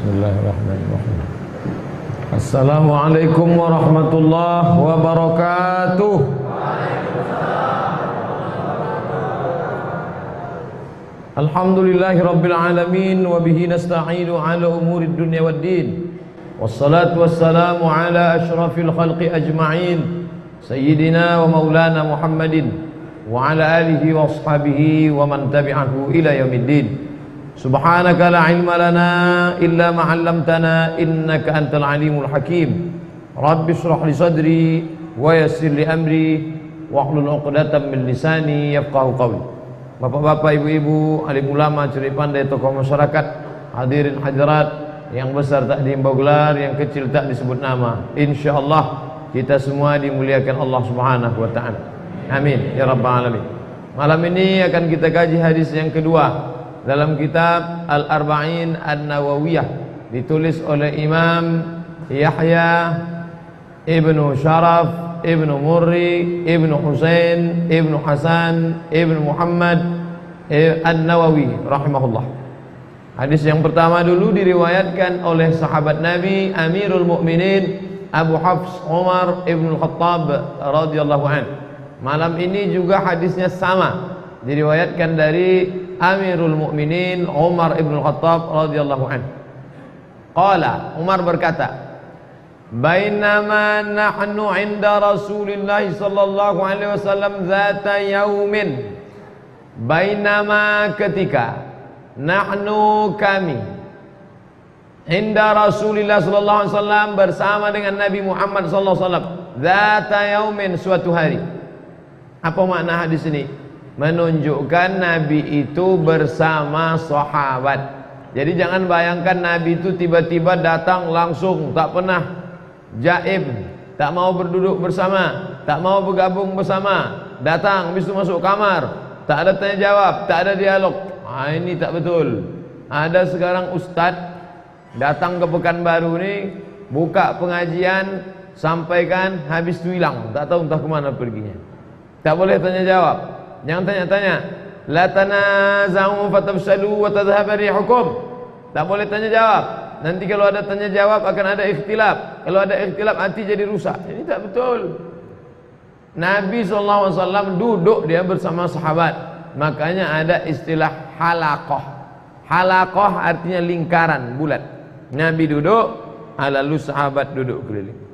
Bismillahirrahmanirrahim. Assalamualaikum warahmatullahi wabarakatuh. Alhamdulillahi rabbil alamin wa bihi nasta'inu ala umurid dunya waddin. Wassalatu wassalamu ala asyrafil khalqi ajma'in sayyidina wa maulana Muhammadin wa ala alihi wa ashabihi wa man tabi'ahu ila yaumiddin. Subhanaka la ilma lana illa ma 'allamtana innaka antal alimul hakim. Rabbi shrah li sadri wa yassir li amri wahlul 'uqdatam min lisani yafqahu qawli. Bapak-bapak, ibu-ibu, alim ulama, curi pandai, tokoh masyarakat, hadirin hadirat yang besar tak diimbau gelar, yang kecil tak disebut nama. Insyaallah kita semua dimuliakan Allah Subhanahu wa taala. Amin ya rabbal alamin. Malam ini akan kita kaji hadis yang kedua dalam kitab Al-Arba'in An-Nawawiyah, ditulis oleh Imam Yahya Ibnu Sharaf Ibnu Murri Ibnu Husain Ibnu Hasan Ibnu Muhammad An-Nawawi rahimahullah. Hadis yang pertama dulu diriwayatkan oleh sahabat Nabi Amirul Mukminin Abu Hafs Umar Ibn Khattab radhiyallahu anhu. Malam ini juga hadisnya sama, diriwayatkan dari Amirul Mukminin Umar Ibn Khattab radhiyallahu anhu. Qala, Umar berkata, bainama nahnu 'inda Rasulillah sallallahu alaihi wasallam zata yaumin. Bainama ketika, nahnu kami, 'inda Rasulillah sallallahu alaihi wasallam bersama dengan Nabi Muhammad sallallahu alaihi wasallam, zata yaumin, suatu hari. Apa makna hadis ini? Menunjukkan Nabi itu bersama sahabat. Jadi jangan bayangkan Nabi itu tiba-tiba datang langsung, tak pernah jaib, tak mau berduduk bersama, tak mau bergabung bersama, datang habis itu masuk kamar, tak ada tanya jawab, tak ada dialog. Ini tak betul. Ada sekarang ustadz datang ke Pekanbaru ni, buka pengajian, sampaikan, habis itu hilang, tak tahu entah kemana perginya. Tak boleh tanya jawab, jangan tanya-tanya. La tanaza'u fatafshalu wa tadhhaba rihukum. Tak boleh tanya jawab. Nanti kalau ada tanya jawab akan ada ikhtilaf. Kalau ada ikhtilaf hati jadi rusak. Ini tak betul. Nabi SAW duduk dia bersama sahabat. Makanya ada istilah halaqah. Halaqah artinya lingkaran bulat. Nabi duduk, lalu sahabat duduk keliling.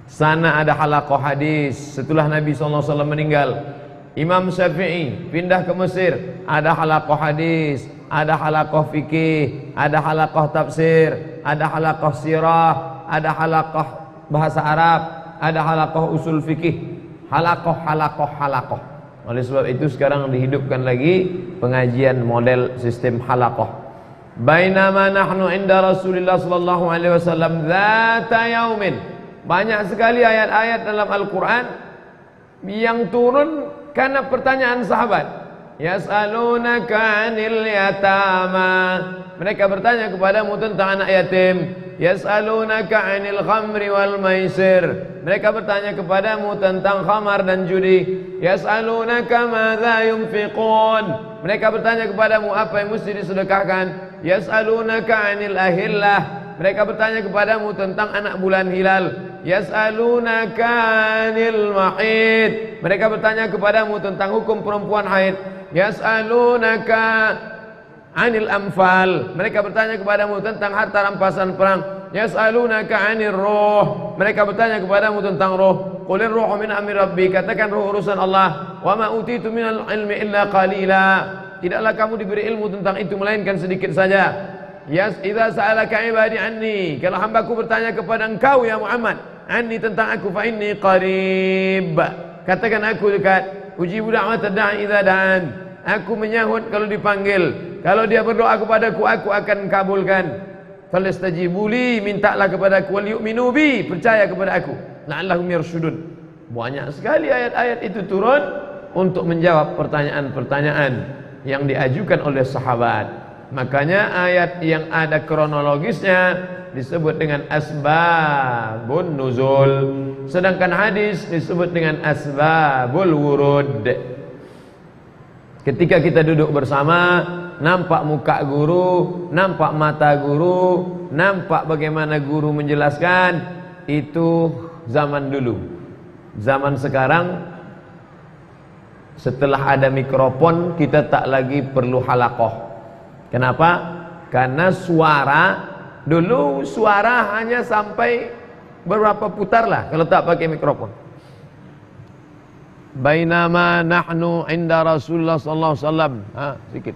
Sana ada halaqah hadis. Setelah Nabi SAW meninggal, Imam Syafi'i pindah ke Mesir, ada halaqah hadis, ada halaqah fikih, ada halaqah tafsir, ada halaqah sirah, ada halaqah bahasa Arab, ada halaqah usul fikih. Halaqah. Oleh sebab itu sekarang dihidupkan lagi pengajian model sistem halaqah. Bainama nahnu 'inda Rasulillah sallallahu alaihi wasallam dzata yaumin. Banyak sekali ayat-ayat dalam Al-Quran yang turun karena pertanyaan sahabat. Yas'alunaka 'anil yatama. Mereka bertanya kepadamu tentang anak yatim. Yas'alunaka 'anil khamri wal maisir. Mereka bertanya kepadamu tentang khamar dan judi. Yas'alunaka madza yunfiqun. Mereka bertanya kepadamu apa yang mesti disedekahkan. Yas'alunaka 'anil ahillah. Mereka bertanya kepadamu tentang anak bulan hilal. Yas'alunaka 'anil mahid. Mereka bertanya kepadamu tentang hukum perempuan haid. Yas'alunaka 'anil anfal. Mereka bertanya kepadamu tentang harta rampasan perang. Yas'alunaka 'anil ruh. Mereka bertanya kepadamu tentang ruh. Qulir ruhu min amri rabbi. Katakan ruh urusan Allah. Wa ma utitu minal ilmi illa qalila. Tidaklah kamu diberi ilmu tentang itu melainkan sedikit saja. Idza sa'alaka ibadi anni, kalau hambaku bertanya kepada engkau ya Muhammad, anni tentang aku, fa inni qarib. Katakan aku dekat. Ujibu da'watad da'i idza da'an. Aku menyahut kalau dipanggil. Kalau dia berdoa kepadaku, aku akan kabulkan. Fastajibu li, mintalah kepadaku, wal yu'minu bi, percaya kepada aku. La'allahum yarshudun. Banyak sekali ayat-ayat itu turun untuk menjawab pertanyaan-pertanyaan yang diajukan oleh sahabat. Makanya ayat yang ada kronologisnya disebut dengan asbabun nuzul, sedangkan hadis disebut dengan asbabul wurud. Ketika kita duduk bersama, nampak muka guru, nampak mata guru, nampak bagaimana guru menjelaskan. Itu zaman dulu. Zaman sekarang, setelah ada mikrofon, kita tak lagi perlu halaqah. Kenapa? Karena dulu suara hanya sampai berapa putar lah kalau tak pakai mikrofon. Bainama nahnu inda Rasulullah sallallahu alaihi wasallam. Sedikit.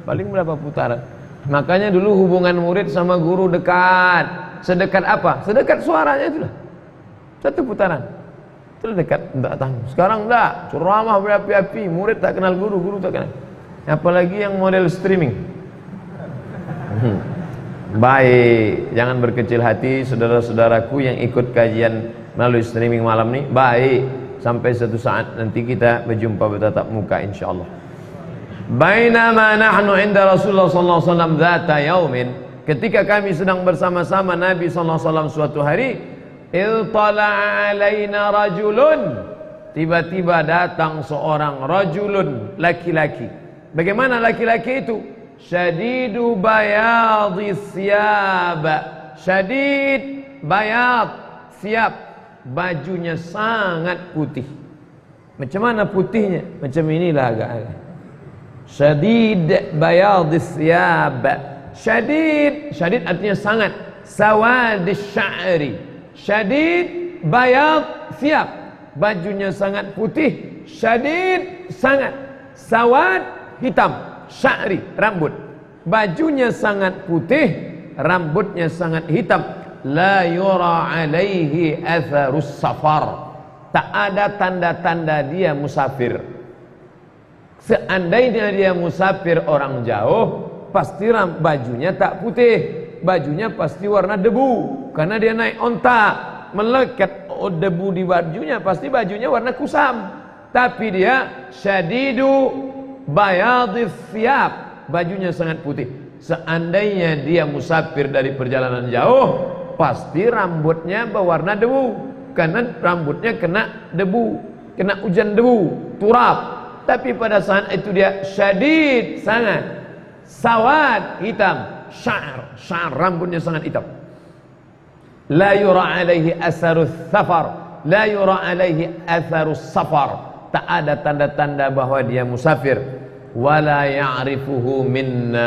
Paling berapa putaran. Makanya dulu hubungan murid sama guru dekat. Sedekat apa? Sedekat suaranya itulah. Satu putaran. Itu dekat, enggak tahu. Sekarang enggak, ceramah berapi-api, murid tak kenal guru, guru tak kenal. Apalagi yang model streaming. Baik, jangan berkecil hati saudara-saudaraku yang ikut kajian melalui streaming malam ini. Baik, sampai satu saat nanti kita berjumpa bertatap muka insyaallah. Bainama nahnu inda Rasulullah sallallahu alaihi wasallam dzata yaumin, ketika kami sedang bersama-sama Nabi sallallahu alaihi wasallam suatu hari, iltala'a alaina rajulun, tiba-tiba datang seorang rajulun, laki-laki. Bagaimana laki-laki itu? Syadidu bayadis siyab, syadid bayad siap, bajunya sangat putih. Macam mana putihnya? Macam inilah agak-agak. Syadid bayadis siyab, syadid, syadid artinya sangat, sawadis sya'ri, syadid bayad siap, bajunya sangat putih, syadid sangat, sawad hitam, sya'ri rambut, bajunya sangat putih, rambutnya sangat hitam. La yura alaihi atharus safar, tak ada tanda-tanda dia musafir. Seandainya dia musafir orang jauh, pasti bajunya tak putih, bajunya pasti warna debu, karena dia naik onta, melekat debu di bajunya, pasti bajunya warna kusam. Tapi dia syadidu bayadis siap, bajunya sangat putih. Seandainya dia musafir dari perjalanan jauh, pasti rambutnya berwarna debu, karena rambutnya kena debu, kena hujan debu, turab. Tapi pada saat itu dia syadid sangat, sawad hitam, syar rambutnya sangat hitam. La yura alaihi asarus safar, la yura alaihi asarus safar, tak ada tanda-tanda bahwa dia musafir. Wala ya'rifuhu minna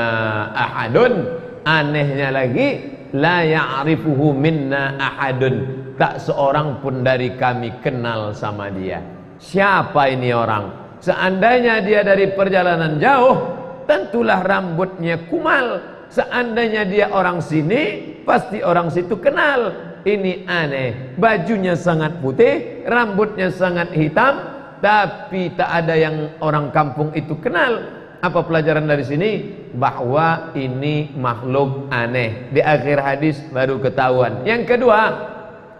ahadun, anehnya lagi, la ya'rifuhu minna ahadun, tak seorang pun dari kami kenal sama dia. Siapa ini orang? Seandainya dia dari perjalanan jauh, tentulah rambutnya kumal. Seandainya dia orang sini, pasti orang situ kenal. Ini aneh, bajunya sangat putih, rambutnya sangat hitam, tapi tak ada yang orang kampung itu kenal. Apa pelajaran dari sini? Bahwa ini makhluk aneh. Di akhir hadis baru ketahuan. Yang kedua,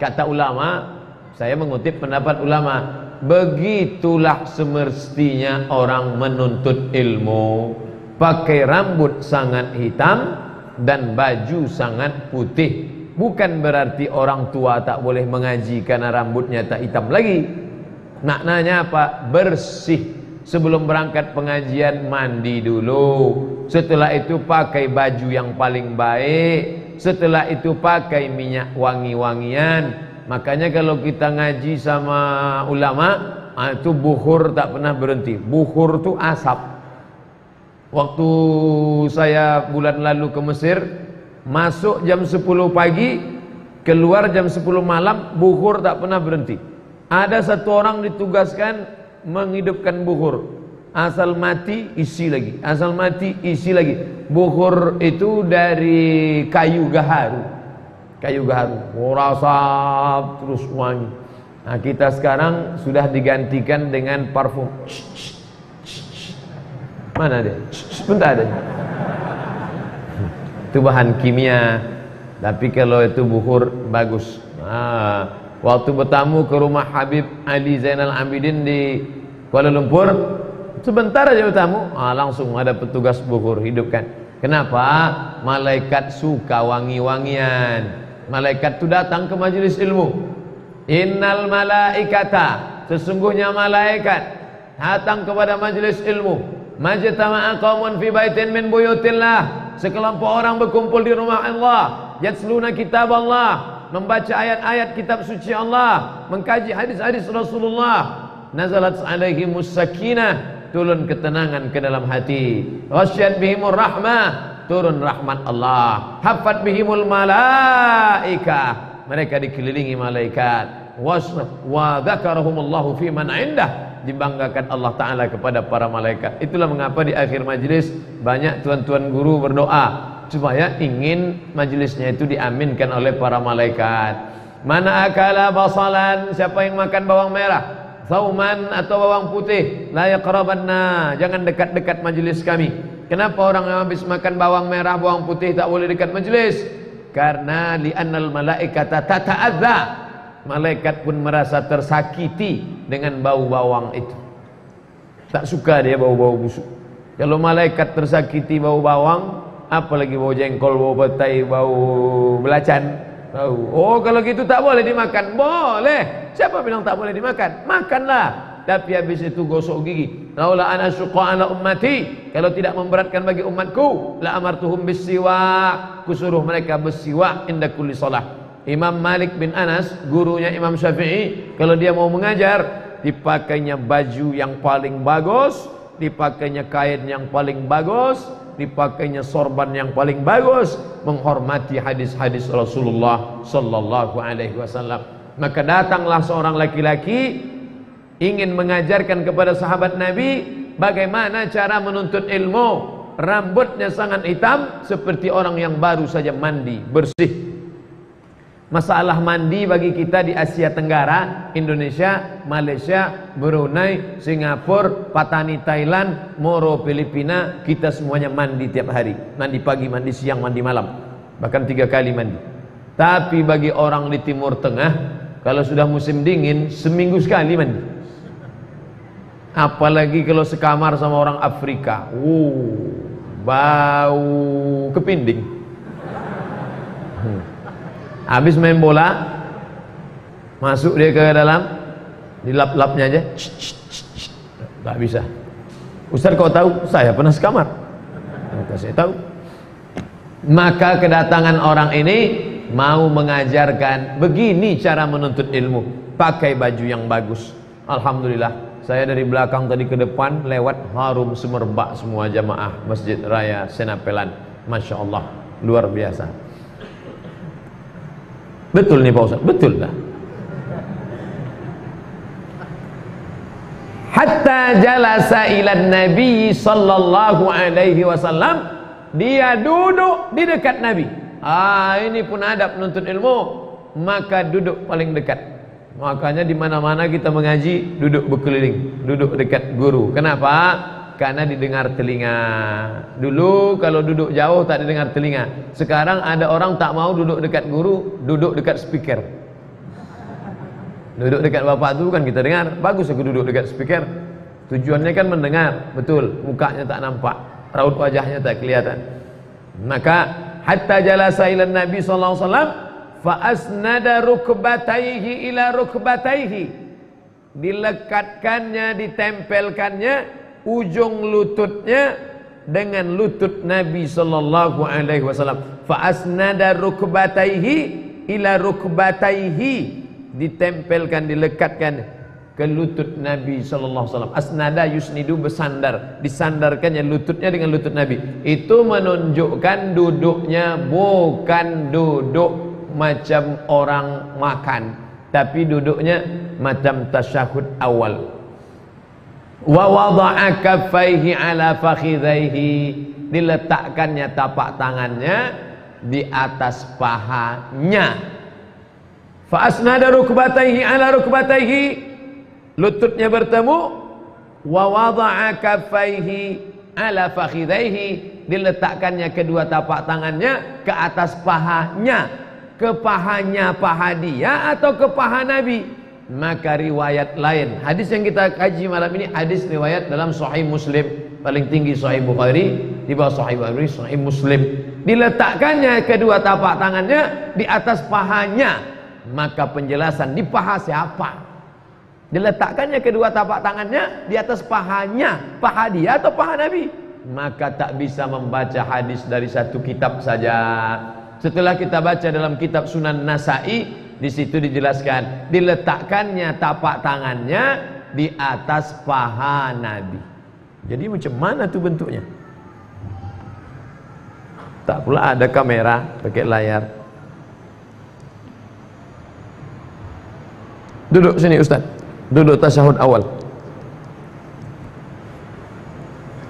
kata ulama, saya mengutip pendapat ulama, begitulah semestinya orang menuntut ilmu, pakai rambut sangat hitam dan baju sangat putih. Bukan berarti orang tua tak boleh mengaji karena rambutnya tak hitam lagi. Maknanya apa? Bersih. Sebelum berangkat pengajian mandi dulu, setelah itu pakai baju yang paling baik, setelah itu pakai minyak wangi-wangian. Makanya kalau kita ngaji sama ulama, itu bukhur tak pernah berhenti. Bukhur itu asap. Waktu saya bulan lalu ke Mesir, masuk jam 10 pagi, keluar jam 10 malam, bukhur tak pernah berhenti. Ada satu orang ditugaskan menghidupkan bukhur, asal mati isi lagi, asal mati isi lagi. Bukhur itu dari kayu gaharu, kayu gaharu, merasap terus wangi. Nah, kita sekarang sudah digantikan dengan parfum. Mana dia? Bentar ada. Itu bahan kimia, tapi kalau itu bukhur bagus. Waktu bertamu ke rumah Habib Ali Zainal Abidin di Kuala Lumpur, sebentar aja bertamu, langsung ada petugas bukhur hidupkan. Kenapa? Malaikat suka wangi-wangian. Malaikat itu datang ke majelis ilmu. Innal malaikata, sesungguhnya malaikat datang kepada majelis ilmu. Majtama'a qaumun fi baitin min buyutillah, sekelompok orang berkumpul di rumah Allah, yatsluna kitab Allah, membaca ayat-ayat kitab suci Allah, mengkaji hadis-hadis Rasulullah. Nazalat alaihimus sakinah, turun ketenangan ke dalam hati. Ghasyat bihimur rahmah, turun rahmat Allah. Hafat bihimul malaikah, mereka dikelilingi malaikat. Wa dzakarahumullahu fi man indah, dibanggakan Allah Ta'ala kepada para malaikat. Itulah mengapa di akhir majlis banyak tuan-tuan guru berdoa supaya ingin majlisnya itu diaminkan oleh para malaikat. Mana akala basalan, siapa yang makan bawang merah, sauman atau bawang putih, la yaqrabanna, jangan dekat-dekat majlis kami. Kenapa orang yang habis makan bawang merah, bawang putih tak boleh dekat majlis? Karena li'annal malaikata tata'adza, malaikat pun merasa tersakiti dengan bau bawang itu. Tak suka dia bau-bau busuk. Kalau malaikat tersakiti bau bawang, apalagi bau jengkol, bau petai, bau belacan, bau. Oh, kalau gitu tak boleh dimakan. Boleh. Siapa bilang tak boleh dimakan? Makanlah. Tapi habis itu gosok gigi. Laula ana syuqa ala ummati, kalau tidak memberatkan bagi umatku, la amartuhum bisiwak, kusuruh mereka bersiwak inda kulli shalah. Imam Malik bin Anas, gurunya Imam Syafi'i, kalau dia mau mengajar, dipakainya baju yang paling bagus, dipakainya kain yang paling bagus, dipakainya sorban yang paling bagus, menghormati hadis-hadis Rasulullah sallallahu alaihi wasallam. Maka datanglah seorang laki-laki ingin mengajarkan kepada sahabat Nabi bagaimana cara menuntut ilmu. Rambutnya sangat hitam seperti orang yang baru saja mandi bersih. Masalah mandi bagi kita di Asia Tenggara, Indonesia, Malaysia, Brunei, Singapura, Patani Thailand, Moro Filipina, kita semuanya mandi tiap hari. Mandi pagi, mandi siang, mandi malam, bahkan 3 kali mandi. Tapi bagi orang di Timur Tengah, kalau sudah musim dingin, seminggu sekali mandi. Apalagi kalau sekamar sama orang Afrika, bau kepinding. Habis main bola, masuk dia ke dalam, dilap-lapnya aja, tak bisa. Ustaz, kau tahu? Saya pernah sekamar. Maka saya tahu. Maka kedatangan orang ini mau mengajarkan begini cara menuntut ilmu, pakai baju yang bagus. Alhamdulillah, saya dari belakang tadi ke depan lewat, harum semerbak semua jamaah Masjid Raya Senapelan. Masya Allah, luar biasa. Betul nih Pak Ustaz, betul dah. Hatta jalasa ilan Nabi sallallahu alaihi wasallam, dia duduk di dekat Nabi. Ini pun adab menuntut ilmu, maka duduk paling dekat. Makanya di mana-mana kita mengaji, duduk berkeliling, duduk dekat guru. Kenapa? Karena didengar telinga. Dulu kalau duduk jauh tak didengar telinga. Sekarang ada orang tak mau duduk dekat guru, duduk dekat speaker. Duduk dekat bapak itu kan kita dengar, bagus aku duduk dekat speaker. Tujuannya kan mendengar, betul, mukanya tak nampak, raut wajahnya tak kelihatan. Maka hatta jalasa ila Nabi sallallahu alaihi wasallam fa asnada rukbatayhi ila rukbatayhi, dilekatkannya, ditempelkannya ujung lututnya dengan lutut Nabi sallallahu alaihi wasallam. Fa asnada rukbatayhi ila rukbatayhi, ditempelkan, dilekatkan ke lutut Nabi sallallahu alaihi wasallam. Asnada yusnidu, bersandar, disandarkannya lututnya dengan lutut Nabi. Itu menunjukkan duduknya bukan duduk macam orang makan, tapi duduknya macam tasyahud awal. Wa wada'a kaffaihi ala fakhidhaihi, diletakkannya tapak tangannya di atas pahanya. Fa asnada rukbataihi ala rukbataihi, lututnya bertemu. Wa wada'a kaffaihi ala fakhidhaihi, diletakkannya kedua tapak tangannya ke atas pahanya. Ke pahanya paha dia atau ke paha Nabi? Maka riwayat lain, hadis yang kita kaji malam ini hadis riwayat dalam Sahih Muslim, paling tinggi Sahih Bukhari, di bawah Sahih Bukhari, Sahih Muslim. Diletakkannya kedua tapak tangannya di atas pahanya. Maka penjelasan, di paha siapa? Diletakkannya kedua tapak tangannya di atas pahanya, paha dia atau paha Nabi. Maka tak bisa membaca hadis dari satu kitab saja. Setelah kita baca dalam kitab Sunan Nasa'i, di situ dijelaskan diletakkannya tapak tangannya di atas paha Nabi. Jadi macam mana tuh bentuknya? Tak pula ada kamera pakai layar. Duduk sini Ustaz. Duduk tasyahud awal.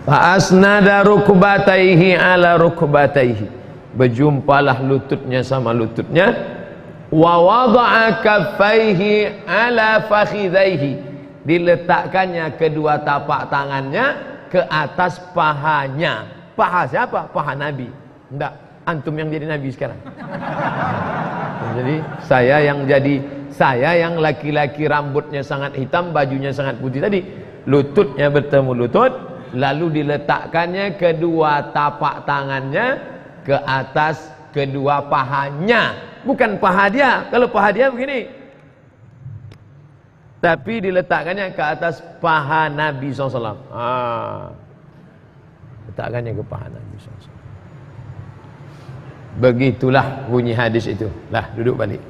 Fa asnada rukbataihi ala rukbataihi. Berjumpalah lututnya sama lututnya. Wa wada'a kaffaihi ala fakhidaihi. Diletakkannya kedua tapak tangannya ke atas pahanya. Paha siapa? Paha Nabi. Enggak, antum yang jadi Nabi sekarang. Jadi saya yang laki-laki rambutnya sangat hitam, bajunya sangat putih tadi. Lututnya bertemu lutut, lalu diletakkannya kedua tapak tangannya ke atas kedua pahanya. Bukan paha dia. Kalau paha dia begini, tapi diletakkannya ke atas paha Nabi SAW. Letakkannya ke paha Nabi SAW. Begitulah bunyi hadis itu. Lah, duduk balik.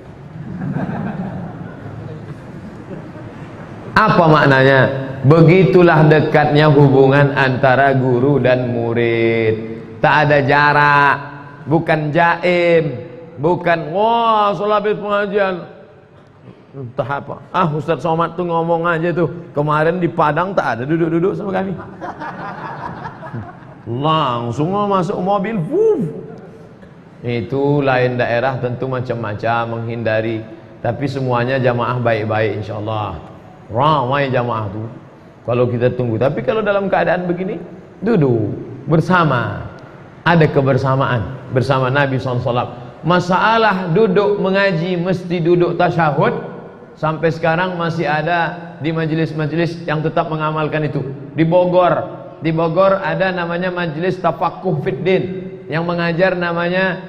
Apa maknanya? Begitulah dekatnya hubungan antara guru dan murid. Tak ada jarak, bukan jaim, bukan wah setelah habis pengajian entah apa. Ustaz Somad tuh ngomong aja tuh kemarin di Padang tak ada duduk-duduk sama kami. Langsung masuk mobil, itu lain daerah tentu macam-macam menghindari, tapi semuanya jamaah baik-baik insyaallah. Ramai jamaah tuh kalau kita tunggu. Tapi kalau dalam keadaan begini, duduk bersama, ada kebersamaan bersama Nabi SAW. Masalah duduk mengaji mesti duduk tasyahud, sampai sekarang masih ada di majelis-majelis yang tetap mengamalkan itu. Di Bogor ada namanya Majelis Tafaqquh Fiddin, yang mengajar namanya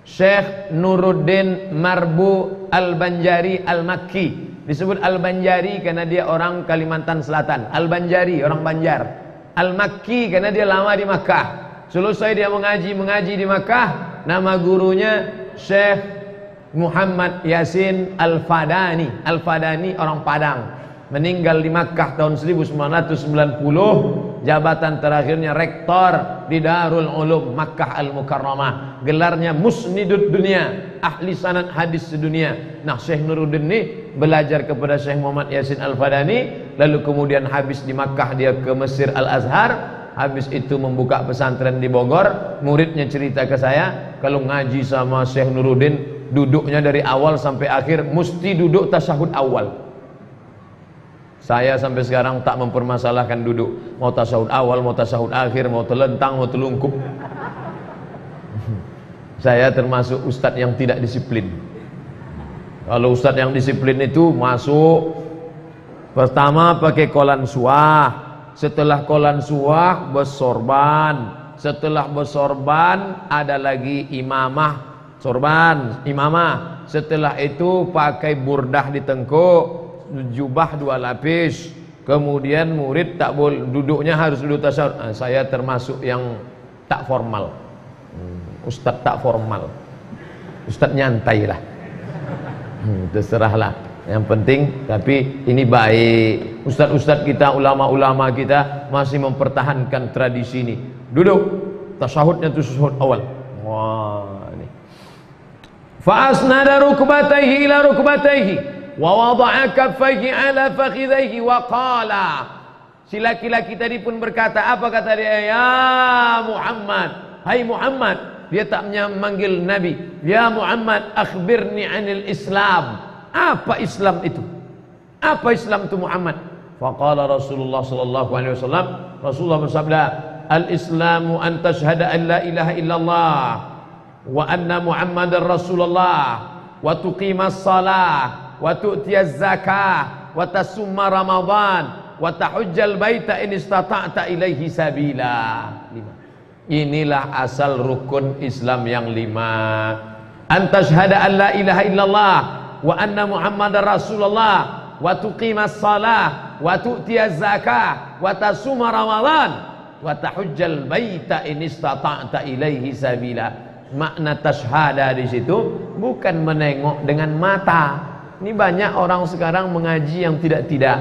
Syekh Nuruddin Marbu Al-Banjari Al-Makki. Disebut Al-Banjari karena dia orang Kalimantan Selatan. Al-Banjari orang Banjar. Al-Makki karena dia lama di Makkah. Selesai dia mengaji di Makkah, nama gurunya Syekh Muhammad Yasin Al-Fadani. Al-Fadani orang Padang. Meninggal di Makkah tahun 1990. Jabatan terakhirnya rektor di Darul Ulum Makkah Al-Mukarramah. Gelarnya Musnidud Dunia, ahli sanad hadis sedunia. Nah, Syekh Nuruddin ini belajar kepada Syekh Muhammad Yasin Al-Fadani, lalu kemudian habis di Makkah dia ke Mesir Al-Azhar. Habis itu membuka pesantren di Bogor. Muridnya cerita ke saya, kalau ngaji sama Syekh Nuruddin, duduknya dari awal sampai akhir mesti duduk tasyahud awal. Saya sampai sekarang tak mempermasalahkan duduk, mau tasyahud awal, mau tasyahud akhir, mau telentang, mau telungkup. Saya termasuk ustadz yang tidak disiplin. Kalau ustadz yang disiplin itu masuk pertama pakai kolan suah, setelah kolan suah bersorban, setelah bersorban ada lagi imamah, sorban, imamah. Setelah itu pakai burdah di tengkuk, jubah 2 lapis. Kemudian murid tak boleh duduknya, harus duduk tasyahud. Saya termasuk yang tak formal. Ustadz tak formal. Ustadz nyantai lah. Terserahlah. Yang penting, tapi ini baik. Ustadz-ustadz kita, ulama-ulama kita masih mempertahankan tradisi ini. Duduk, tasyahudnya itu tasyahud awal. Wah, ini. Fa asnada rukbatayhi ila rukbatayhi wa wada'a kaffayhi ala fakhidayhi wa qala. Si laki-laki tadi pun berkata, apa kata dia? Ya Muhammad, hai Muhammad. Dia tak memanggil Nabi. Ya Muhammad, akhbirni anil Islam. Apa Islam itu? Apa Islam itu Muhammad? Faqala Rasulullah sallallahu alaihi wasallam, Rasulullah bersabda, al-Islamu an tashhada an la ilaha illallah wa anna Muhammadar Rasulullah wa tuqimas shalah wa tu'tiyaz zakah wa tasumma Ramadan wa tahujjal baita in istata'ta ilaihi sabila. 5. Inilah asal rukun Islam yang 5. An tashhada an la ilaha illallah wa anna Muhammadar Rasulullah. wa tuqimas shalah wa tu'tiyaz zakah wa tasuma ramadan wa tahujjal baita in istata'ta ilaihi sabila. Makna tasyhada di situ bukan menengok dengan mata. Ini banyak orang sekarang mengaji yang tidak-tidak.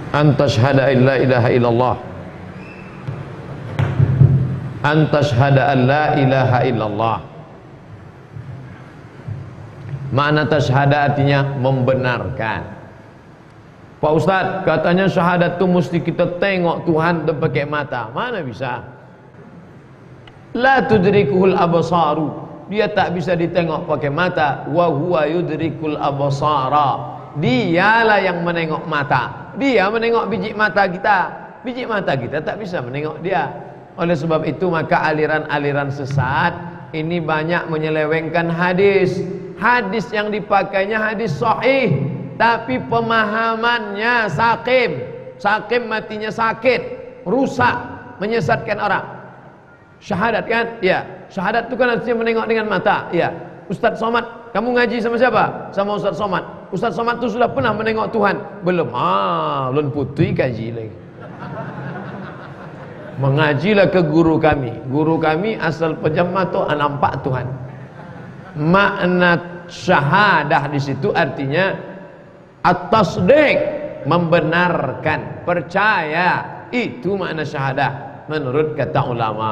Antashhada an la ilaha illallah, antashhada an la ilaha illallah. Makna tasyhada artinya membenarkan. Pak Ustadz, katanya syahadat itu mesti kita tengok Tuhan dan pakai mata. Mana bisa? La tudrikuhul absaru, dia tak bisa ditengok pakai mata. Wa huwa yudrikul absara, dialah yang menengok mata. Dia menengok biji mata kita, biji mata kita tak bisa menengok dia. Oleh sebab itu maka aliran-aliran sesat ini banyak menyelewengkan hadis. Hadis yang dipakainya hadis sahih, tapi pemahamannya sakim. Sakim matinya sakit, rusak, menyesatkan orang. Syahadat kan? Ya. Syahadat itu kan artinya menengok dengan mata. Ya. Ustaz Somad, kamu ngaji sama siapa? Sama Ustaz Somad. Ustaz Somad itu sudah pernah menengok Tuhan? Belum. Belum putih kaji lagi. Mengajilah ke guru kami. Guru kami asal pejamah tu nampak Tuhan. Makna syahadah di situ artinya at-tasdiq, membenarkan, percaya. Itu makna syahadah menurut kata ulama.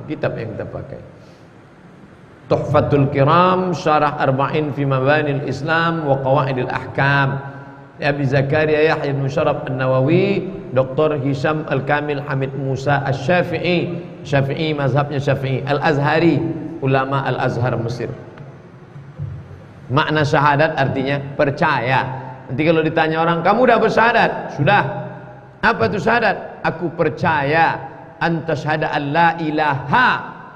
Kitab yang kita pakai Tuhfatul Kiram Syarah Arba'in fi Mabanil Islam wa Qawaidil Ahkam, Abi Zakaria Yahya bin Syaraf An-Nawawi, Dr. Hisham Al-Kamil Hamid Musa Asy-Syafi'i, Syafi'i mazhabnya Syafi'i, Al-Azhari, ulama Al-Azhar Mesir. Makna syahadat artinya percaya. Nanti kalau ditanya orang, kamu dah bersyahadat? Sudah. Apa itu syahadat? Aku percaya antashhada an la ilaha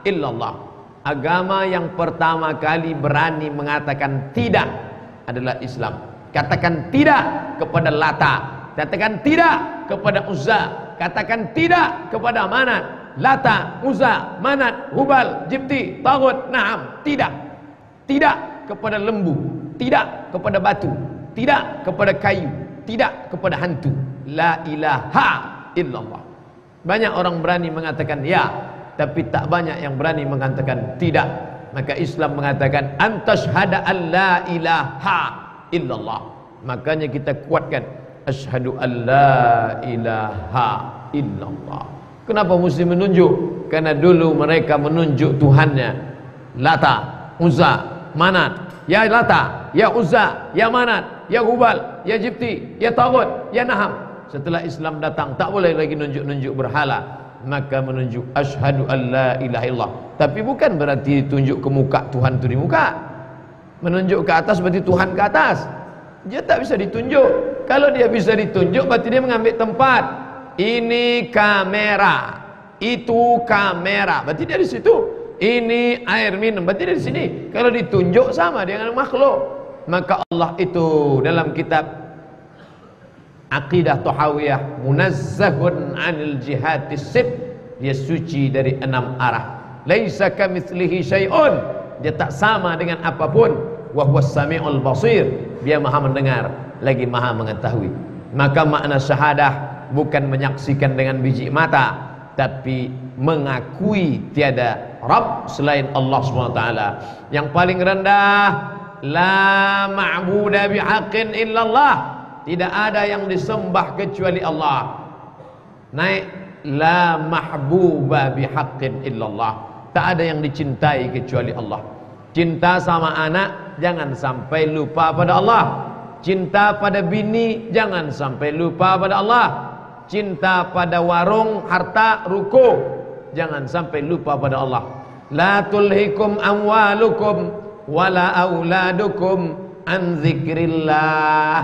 illallah. Agama yang pertama kali berani mengatakan tidak adalah Islam. Katakan tidak kepada Lata, katakan tidak kepada Uzza, katakan tidak kepada Manat. Lata, Uzza, Manat, Hubal, Jibti, Taghut, Naam. Tidak. Tidak kepada lembu, tidak kepada batu, tidak kepada kayu, tidak kepada hantu. La ilaha illallah. Banyak orang berani mengatakan ya, tapi tak banyak yang berani mengatakan tidak. Maka Islam mengatakan antashhada an la ilaha illallah. Makanya kita kuatkan asyhadu an la ilaha illallah. Kenapa mesti menunjuk? Karena dulu mereka menunjuk Tuhannya Lata, Uzza, Manat. Ya Lata, ya Uzza, ya Manat, ya Hubal, ya Jibti, ya Taghut, ya Naham. Setelah Islam datang tak boleh lagi nunjuk-nunjuk berhala, maka menunjuk asyhadu an la ilaha illallah. Tapi bukan berarti tunjuk ke muka Tuhan itu di muka. Menunjuk ke atas berarti Tuhan ke atas. Dia tak bisa ditunjuk. Kalau dia bisa ditunjuk berarti dia mengambil tempat. Ini kamera, itu kamera, berarti dia di situ. Ini air minum, berarti dia di sini. Kalau ditunjuk sama dengan makhluk. Maka Allah itu dalam kitab Aqidah Tahawiyah munazzahun 'anil jihati sib, dia suci dari 6 arah. Laisa kamitslihi syai'un, dia tak sama dengan apapun. Wa huwas samiul basir, dia maha mendengar lagi maha mengetahui. Maka makna syahadah bukan menyaksikan dengan biji mata, tapi mengakui tiada Rabb selain Allah SWT. Yang paling rendah, la ma'buda bihaqqin illallah, tidak ada yang disembah kecuali Allah. Naik, la mahbuba bihaqqin illallah, tak ada yang dicintai kecuali Allah. Cinta sama anak jangan sampai lupa pada Allah. Cinta pada bini jangan sampai lupa pada Allah. Cinta pada warung, harta, ruko, jangan sampai lupa pada Allah. La tulhikum amwalukum wala auladukum an zikrillah.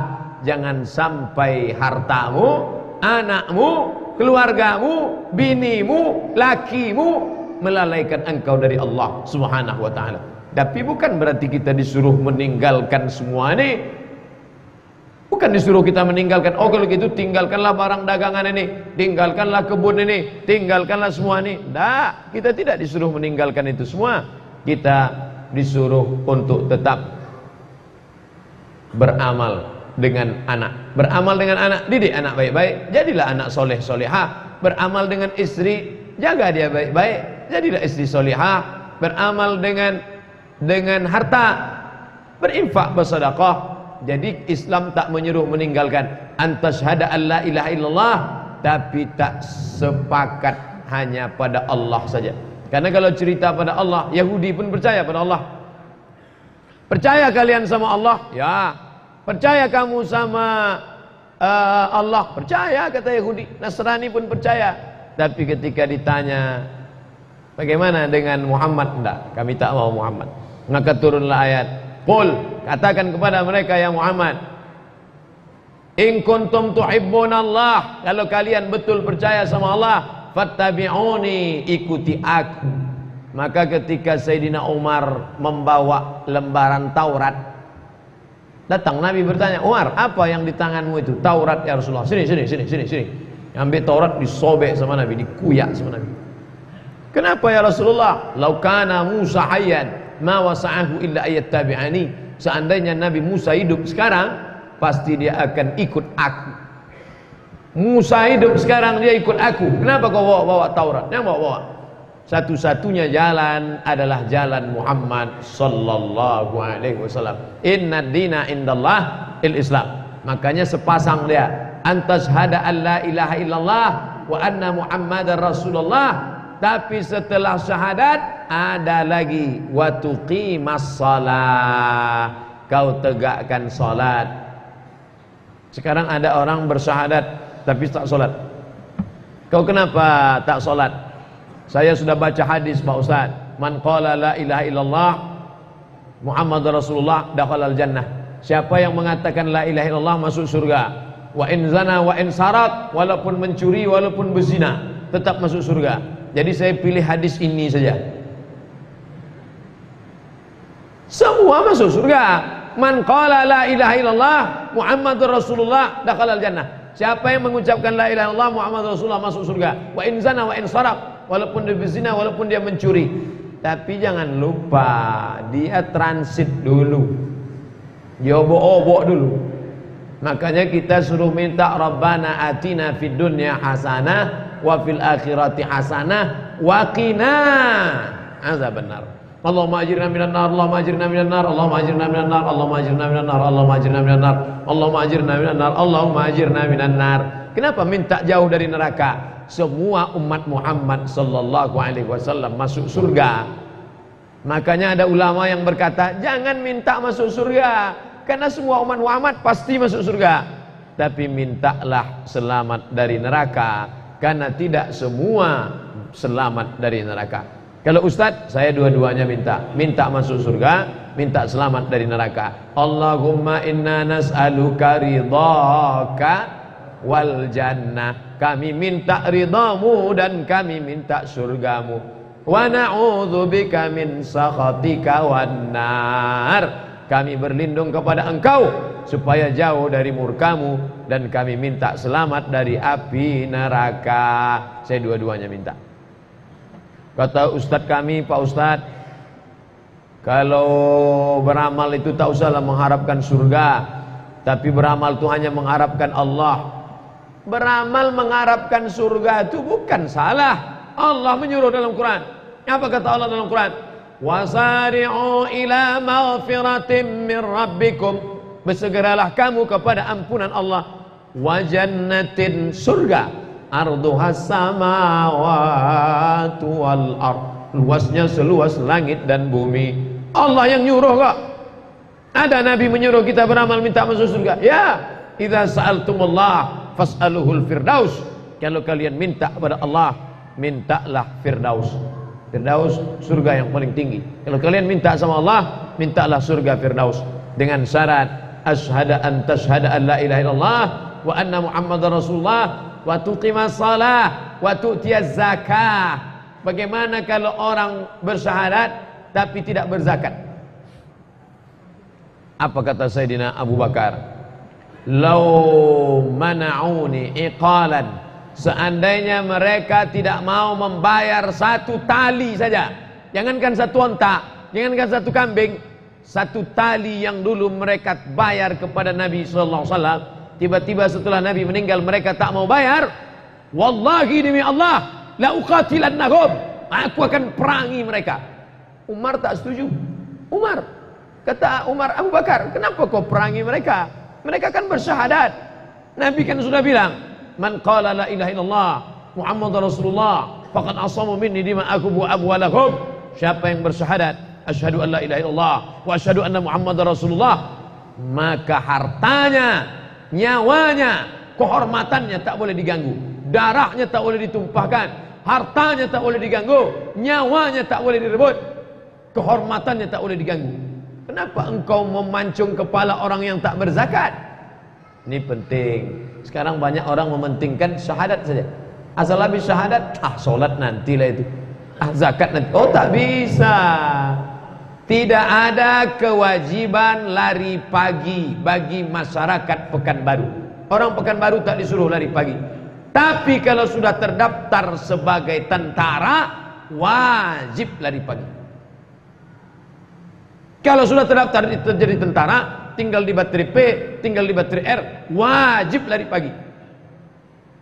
Jangan sampai hartamu, anakmu, keluargamu, binimu, lakimu melalaikan engkau dari Allah Subhanahu wa ta'ala. Tapi bukan berarti kita disuruh meninggalkan semua ini. Bukan disuruh kita meninggalkan. Oh kalau gitu tinggalkanlah barang dagangan ini, tinggalkanlah kebun ini, tinggalkanlah semua ini. Tidak, kita tidak disuruh meninggalkan itu semua. Kita disuruh untuk tetap beramal dengan anak. Beramal dengan anak, didik anak baik-baik, jadilah anak soleh solehah. Beramal dengan istri, jaga dia baik-baik, jadilah istri solehah. Beramal dengan harta, berinfak, bersedekah. Jadi Islam tak menyuruh meninggalkan antashhada an la ilaha illallah, tapi tak sepakat hanya pada Allah saja. Karena kalau cerita pada Allah, Yahudi pun percaya pada Allah. Percaya kalian sama Allah? Ya. Percaya kamu sama Allah? Percaya, kata Yahudi. Nasrani pun percaya. Tapi ketika ditanya bagaimana dengan Muhammad? Enggak, kami tak mau Muhammad. Maka turunlah ayat, qul, katakan kepada mereka ya Muhammad, in kuntum tuhibbunallah, kalau kalian betul percaya sama Allah, fattabi'uni, ikuti aku. Maka ketika Sayyidina Umar membawa lembaran Taurat, datang Nabi bertanya, Umar, apa yang di tanganmu itu? Taurat ya Rasulullah. Sini. Ambil Taurat, disobek sama Nabi, dikuyak sama Nabi. Kenapa ya Rasulullah? Lau kana Musa hayyan ma wasa'ahu illa ayat tabi'ani. Seandainya Nabi Musa hidup sekarang, pasti dia akan ikut aku. Musa hidup sekarang, dia ikut aku. Kenapa kau bawa Taurat? Yang bawa. Satu-satunya jalan adalah jalan Muhammad sallallahu alaihi wasallam. Inna dina indallah il-Islam. Makanya sepasang dia, antashhada an la ilaha illallah wa anna Muhammadar Rasulullah. Tapi setelah syahadat ada lagi wa tuqimas shalah, kau tegakkan salat. Sekarang ada orang bersyahadat tapi tak salat. Kau kenapa tak salat? Saya sudah baca hadis Pak Ustaz, man qala la ilaha illallah Muhammadur Rasulullah dakhalal jannah. Siapa yang mengatakan la ilaha illallah masuk surga. Wa in zana wa in sarat, walaupun mencuri walaupun berzina tetap masuk surga. Jadi saya pilih hadis ini saja. Semua masuk surga. Man qala la ilaha illallah Muhammadur Rasulullah dakhalal jannah. Siapa yang mengucapkan la ilaha illallah Muhammadur Rasulullah masuk surga. Wa in zana wa in saraq, walaupun dia berzina walaupun dia mencuri. Tapi jangan lupa dia transit dulu. Dia obok-obok dulu. Makanya kita suruh minta Rabbana atina fid dunya hasanah wa fil akhirati hasanah wa qina azabannar. Allahumma ajirna minan nar, Allahumma ajirna minan nar, Allahumma ajirna minan nar, Allahumma ajirna minan nar, Allahumma ajirna minan nar, Allahumma ajirna minan nar, Allahumma ajirna minan nar. Kenapa minta jauh dari neraka? Semua umat Muhammad sallallahu alaihi wasallam masuk surga. Makanya ada ulama yang berkata, jangan minta masuk surga, karena semua umat Muhammad pasti masuk surga. Tapi mintalah selamat dari neraka, karena tidak semua selamat dari neraka. Kalau Ustadz, saya dua-duanya minta masuk surga, minta selamat dari neraka. Allahumma inna nas'aluka ridhaka wal jannah. Kami minta ridhamu dan kami minta surgamu. Wa na'udzubika min sakhatika wan nar. Kami berlindung kepada engkau supaya jauh dari murkamu, dan kami minta selamat dari api neraka. Saya dua-duanya minta. Kata Ustadz kami, Pak Ustadz, kalau beramal itu tak usahlah mengharapkan surga, tapi beramal itu hanya mengharapkan Allah. Beramal mengharapkan surga itu bukan salah. Allah menyuruh dalam Quran. Apa kata Allah dalam Quran? Wasari'u ila maghfiratin min rabbikum. Bersegeralah kamu kepada ampunan Allah. Wa jannatin, surga, arduhas samawati wal ard, luasnya seluas langit dan bumi. Allah yang nyuruh kok. Ada Nabi menyuruh kita beramal minta masuk surga? Ya, idza sa'altumullah fas'aluhul firdaus. Kalau kalian minta kepada Allah, mintalah firdaus. Firdaus surga yang paling tinggi. Kalau kalian minta sama Allah, mintalah surga firdaus dengan syarat asyhadu an tashhada an la ilaha illallah wa anna Muhammadar Rasulullah wa tuqimas shalah wa tu'tiyaz zakah. Bagaimana kalau orang bersyahadat tapi tidak berzakat? Apa kata Sayyidina Abu Bakar? Lau mana'uni iqalan, seandainya mereka tidak mau membayar satu tali saja, jangankan satu onta, jangankan satu kambing, satu tali yang dulu mereka bayar kepada Nabi sallallahu alaihi wasallam, tiba-tiba setelah Nabi meninggal mereka tak mau bayar, wallahi demi Allah, la uqatilannahum, aku akan perangi mereka. Umar tak setuju. Kata Umar, Abu Bakar, kenapa kau perangi mereka? Mereka kan bersyahadat. Nabi kan sudah bilang, man qala la ilaha illallah Muhammadur Rasulullah faqad asamu minni dima'akum wa amwalakum. Siapa yang bersyahadat asyhadu an la ilaha illallah wa asyhadu anna Muhammadar Rasulullah, maka hartanya, nyawanya, kehormatannya tak boleh diganggu, darahnya tak boleh ditumpahkan, hartanya tak boleh diganggu, nyawanya tak boleh direbut, kehormatannya tak boleh diganggu. Kenapa engkau memancung kepala orang yang tak berzakat? Ini penting. Sekarang banyak orang mementingkan syahadat saja. Asal habis syahadat, solat nantilah itu. Zakat nanti. Oh, tak bisa. Tidak ada kewajiban lari pagi bagi masyarakat Pekanbaru. Orang Pekanbaru tak disuruh lari pagi. Tapi kalau sudah terdaftar sebagai tentara, wajib lari pagi. Kalau sudah terdaftar jadi tentara, tinggal di baterai P, tinggal di baterai R, wajib lari pagi.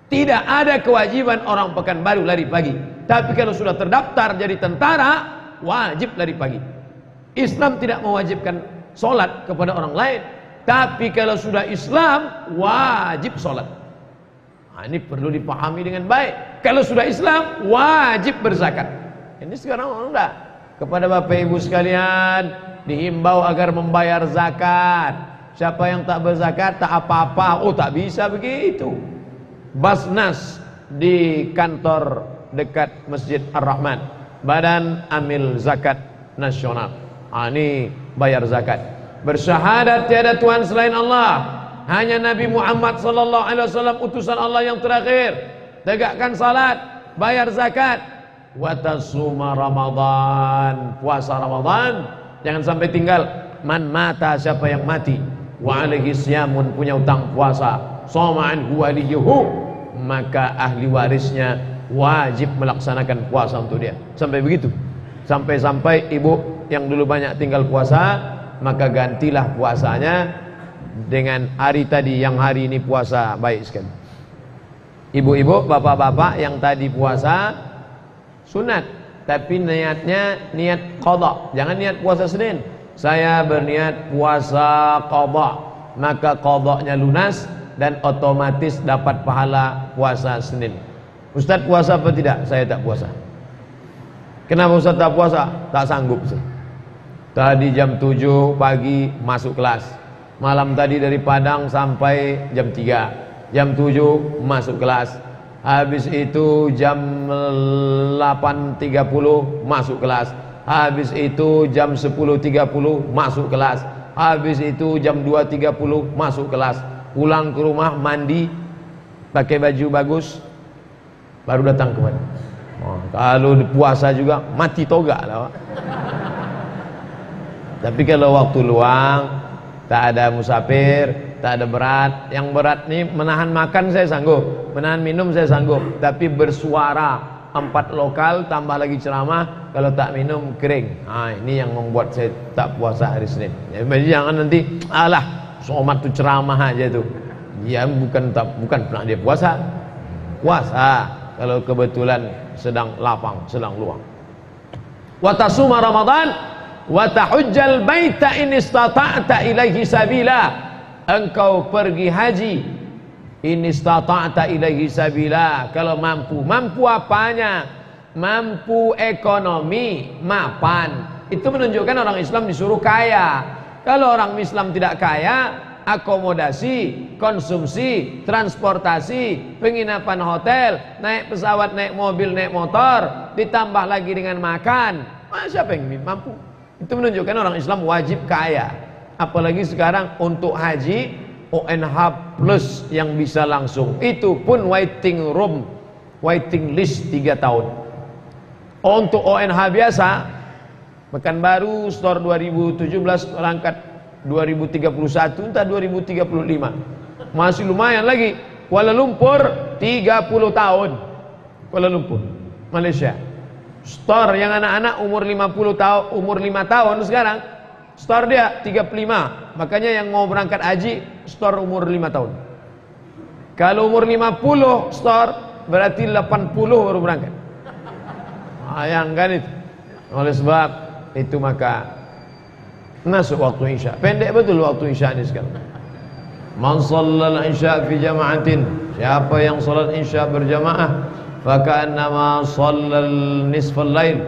Tidak ada kewajiban orang Pekanbaru lari pagi. Tapi kalau sudah terdaftar jadi tentara, wajib lari pagi. Islam tidak mewajibkan solat kepada orang lain, tapi kalau sudah Islam, wajib solat. Nah, ini perlu dipahami dengan baik. Kalau sudah Islam, wajib berzakat. Ini sekarang orang enggak. Kepada Bapak Ibu sekalian, dihimbau agar membayar zakat. Siapa yang tak berzakat tak apa-apa. Oh, tak bisa begitu. Basnas di kantor dekat Masjid Ar-Rahman, Badan Amil Zakat Nasional. Ini bayar zakat. Bersyahadat tiada Tuhan selain Allah, hanya Nabi Muhammad sallallahu alaihi wasallam utusan Allah yang terakhir. Tegakkan salat, bayar zakat, wa tasuma Ramadan, puasa Ramadan. Jangan sampai tinggal. Man mata, siapa yang mati, wa alaihi siyamun, punya utang puasa, soma'an waliyuhu, maka ahli warisnya wajib melaksanakan puasa untuk dia. Sampai begitu. Sampai-sampai ibu yang dulu banyak tinggal puasa, maka gantilah puasanya dengan hari tadi, yang hari ini puasa baik sekali. Ibu-ibu, bapak-bapak yang tadi puasa sunat, tapi niatnya niat qadha, jangan niat puasa Senin. Saya berniat puasa qadha, maka qadhanya lunas dan otomatis dapat pahala puasa Senin. Ustaz puasa apa tidak? Saya tak puasa. Kenapa Ustaz tak puasa? Tak sanggup. Tadi jam 7 pagi masuk kelas, malam tadi dari Padang sampai jam 3, jam 7 masuk kelas, habis itu jam 8.30 masuk kelas, habis itu jam 10.30 masuk kelas, habis itu jam 2.30 masuk kelas, pulang ke rumah mandi, pakai baju bagus, baru datang kemari. Kalau puasa juga mati toga lah, Pak. Tapi kalau waktu luang, tak ada musafir, tak ada berat. Yang berat nih menahan makan saya sanggup, menahan minum saya sanggup, tapi bersuara 4 lokal tambah lagi ceramah, kalau tak minum kering. Ini yang membuat saya tak puasa hari Senin. Jadi jangan nanti alah Somad tuh ceramah aja tuh. Ya bukan pernah dia puasa. Puasa kalau kebetulan sedang lapang, sedang luang. Wa tasuma Ramadan wa tahujjal baita in istata'ta ilaihi sabila. Engkau pergi haji in istata'ta ilaihi sabila, kalau mampu. Mampu apanya? Mampu ekonomi, mapan. Itu menunjukkan orang Islam disuruh kaya. Kalau orang Islam tidak kaya, akomodasi, konsumsi, transportasi, penginapan hotel, naik pesawat, naik mobil, naik motor, ditambah lagi dengan makan, siapa yang mampu? Itu menunjukkan orang Islam wajib kaya. Apalagi sekarang untuk haji ONH plus yang bisa langsung, itu pun waiting room, waiting list 3 tahun. Untuk ONH biasa, Pekanbaru store 2017 berangkat 2031 entah 2035. Masih lumayan lagi. Kuala Lumpur 30 tahun. Kuala Lumpur, Malaysia. Store yang anak-anak umur 50 tahun, umur 5 tahun sekarang, store dia 35. Makanya yang mau berangkat haji store umur 5 tahun. Kalau umur 50 store berarti 80 baru berangkat. Bayangkan itu. Oleh sebab itu maka masuk waktu Isya. Pendek betul waktu Isya ini sekarang. Man shallal Isya fi jama'atin, siapa yang salat Isya berjamaah, faka'annama shallal nisfal lail,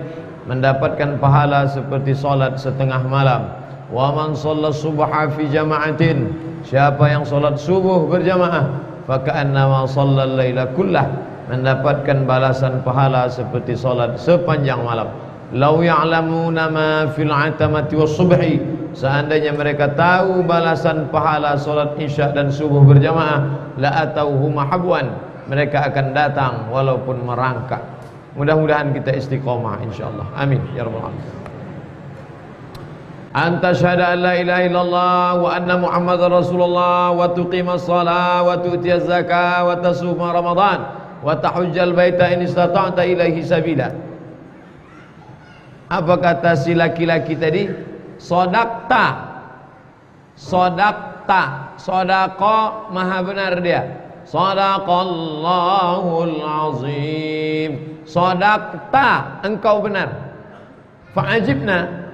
mendapatkan pahala seperti salat setengah malam. Wa man shallal subha fi jama'atin, siapa yang salat subuh berjamaah, faka'annama shallal laila kullah, mendapatkan balasan pahala seperti salat sepanjang malam. Lau ya'lamuna ma fil atamati was subhi, seandainya mereka tahu balasan pahala salat Isya dan subuh berjamaah, la atauhu mahabwan, mereka akan datang walaupun merangkak. Mudah-mudahan kita istiqomah insyaallah. Amin ya rabbal alamin. Anta syahada an la ilaha illallah wa anna muhammadar rasulullah wa tuqimas shalah wa tu'tiyaz zakah wa tasuma ramadan wa tahujjal baita in istata'ta ilaihi sabila. Apa kata si laki-laki tadi? Sodakta. Sodakta. Sodako maha benar dia. Sadaqallahul azim. Sodakta, engkau benar. Fa'ajibna,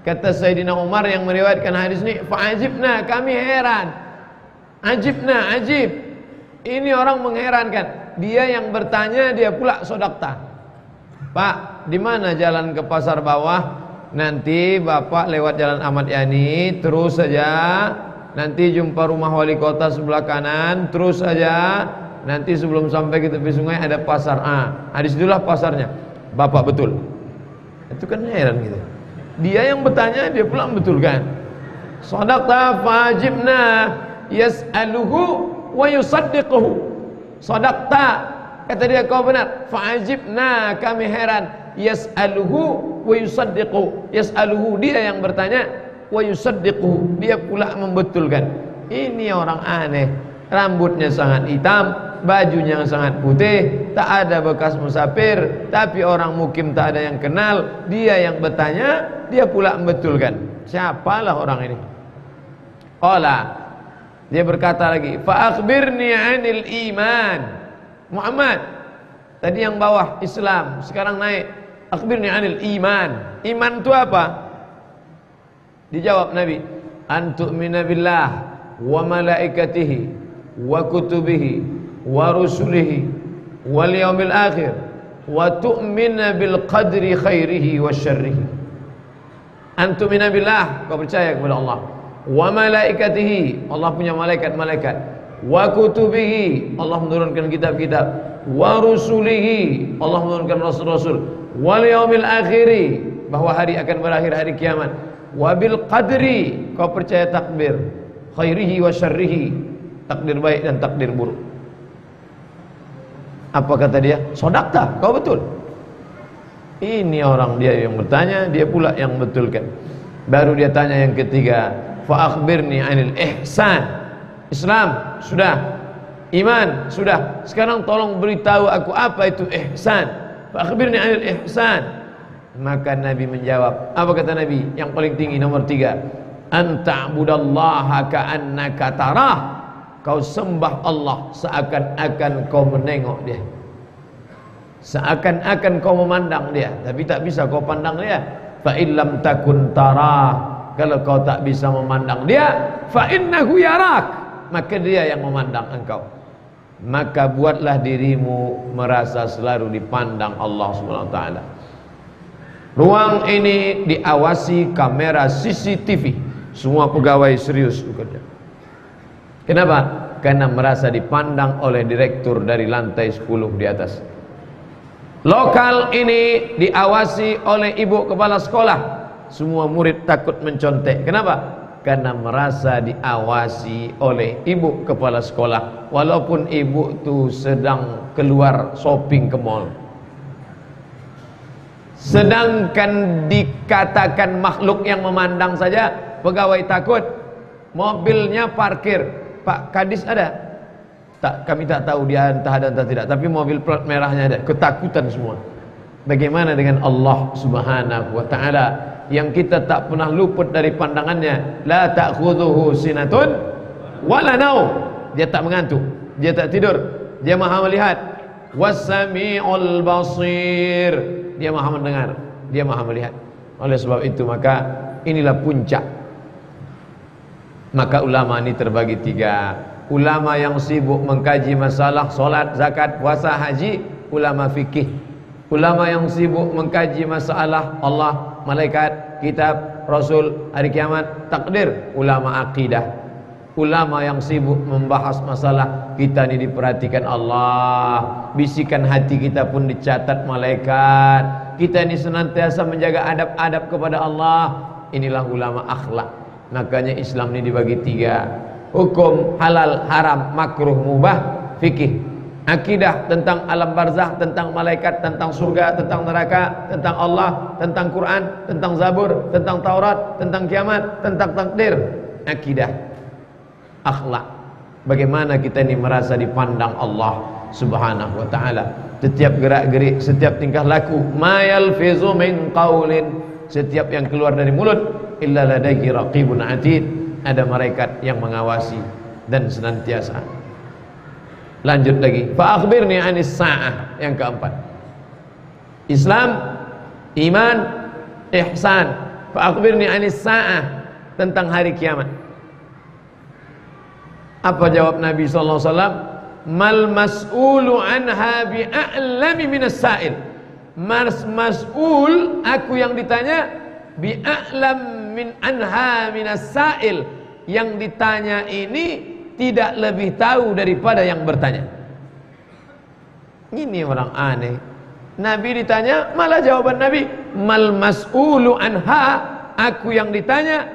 kata Sayyidina Umar yang meriwayatkan hadis ini, fa'ajibna, kami heran. Ajibna, ajib. Ini orang mengherankan. Dia yang bertanya, dia pula sodakta. Pak, di mana jalan ke pasar bawah? Nanti Bapak lewat jalan Ahmad Yani, terus saja. Nanti jumpa rumah wali kota sebelah kanan, terus saja. Nanti sebelum sampai ke tepi sungai ada pasar A. Di situlah pasarnya. Bapak betul. Itu kan heran gitu. Dia yang bertanya, dia pula membetulkan. Shadaqta fajibna yas'aluhu wa yusaddiquhu. Shadaqta, kata dia kau benar. Fa'ajibna, kami heran. Yas'aluhu wa yusaddiqu. Yas'aluhu, dia yang bertanya. Wa yusaddiqu, dia pula membetulkan. Ini orang aneh. Rambutnya sangat hitam, bajunya sangat putih, tak ada bekas musafir, tapi orang mukim tak ada yang kenal. Dia yang bertanya, dia pula membetulkan. Siapalah orang ini? Qala, dia berkata lagi, fa akhbirni 'anil iman. Muhammad, tadi yang bawah Islam, sekarang naik. Akhbirni 'anil iman. Iman itu apa? Dijawab Nabi, an tu'mina billah wa malaikatihi wa kutubihi wa rusulihi wal yaumil akhir wa tu'mina bil qadri khairihi wa syarrihi. An tu'mina billah, kau percaya kepada Allah, wa malaikatihi, Allah punya malaikat-malaikat, wa kutubihi, Allah menurunkan kitab-kitab, wa rusulihi, Allah menurunkan rasul-rasul, wal yaumil akhiri, bahwa hari akan berakhir, hari kiamat, wa bil qadri, kau percaya takdir, khairihi wa syarrihi, takdir baik dan takdir buruk. Apa kata dia? Sodakta, kau betul. Ini orang dia yang bertanya, dia pula yang betulkan. Baru dia tanya yang ketiga, fa akhbirni 'anil ihsan. Islam sudah, iman sudah, sekarang tolong beritahu aku apa itu ihsan. Fa akhbirni 'anil ihsan. Maka Nabi menjawab, apa kata Nabi? Yang paling tinggi, nomor 3, an ta'budallaha ka'annaka tarah. Kau sembah Allah seakan-akan kau menengok dia, seakan-akan kau memandang dia, tapi tak bisa kau pandang dia. Fa illam takun tarah, kalau kau tak bisa memandang dia, fa innahu yarak, maka dia yang memandang engkau. Maka buatlah dirimu merasa selalu dipandang Allah Subhanahu wa taala. Ruang ini diawasi kamera CCTV. Semua pegawai serius bekerja. Kenapa? Karena merasa dipandang oleh direktur dari lantai 10 di atas. Lokal ini diawasi oleh ibu kepala sekolah. Semua murid takut mencontek. Kenapa? Karena merasa diawasi oleh ibu kepala sekolah, walaupun ibu itu sedang keluar shopping ke mall. Sedangkan dikatakan makhluk yang memandang saja, pegawai takut. Mobilnya parkir, Pak Kadis ada? Tak, kami tak tahu dia entah ada entah tidak, tapi mobil plat merahnya ada. Ketakutan semua. Bagaimana dengan Allah Subhanahu wa taala yang kita tak pernah luput dari pandangannya? La ta'khudhuhu sinatun wala naum. Dia tak mengantuk, dia tak tidur, dia Maha melihat. Was-sami'ul basir. Dia Maha mendengar, dia Maha melihat. Oleh sebab itu maka inilah puncak. Maka ulama ini terbagi tiga. Ulama yang sibuk mengkaji masalah solat, zakat, puasa, haji, ulama fikih. Ulama yang sibuk mengkaji masalah Allah, malaikat, kitab, rasul, hari kiamat, takdir, ulama akidah. Ulama yang sibuk membahas masalah kita ini diperhatikan Allah, bisikan hati kita pun dicatat malaikat, kita ini senantiasa menjaga adab-adab kepada Allah. Inilah ulama akhlak. Makanya Islam ini dibagi tiga: hukum, halal, haram, makruh, mubah, fikih. Akidah tentang alam barzakh, tentang malaikat, tentang surga, tentang neraka, tentang Allah, tentang Quran, tentang Zabur, tentang Taurat, tentang kiamat, tentang takdir. Akidah. Akhlak. Bagaimana kita ini merasa dipandang Allah Subhanahu wa taala. Setiap gerak-gerik, setiap tingkah laku, ma yalfizu min qaulin, setiap yang keluar dari mulut, illa ladaihi raqibun atid, ada malaikat yang mengawasi dan senantiasa. Lanjut lagi, fa akhbirni anis sa'ah, yang keempat. Islam, iman, ihsan. Fa akhbirni anis sa'ah, tentang hari kiamat. Apa jawab Nabi sallallahu alaihi wasallam? Mal mas'ulu anha bi'a'lami minas sa'il. Mas'ul, aku yang ditanya, bi'a'lam min anha minas sa'il. Yang ditanya ini tidak lebih tahu daripada yang bertanya. Ini orang aneh. Nabi ditanya, malah jawaban Nabi, mal mas'ulu anha, aku yang ditanya,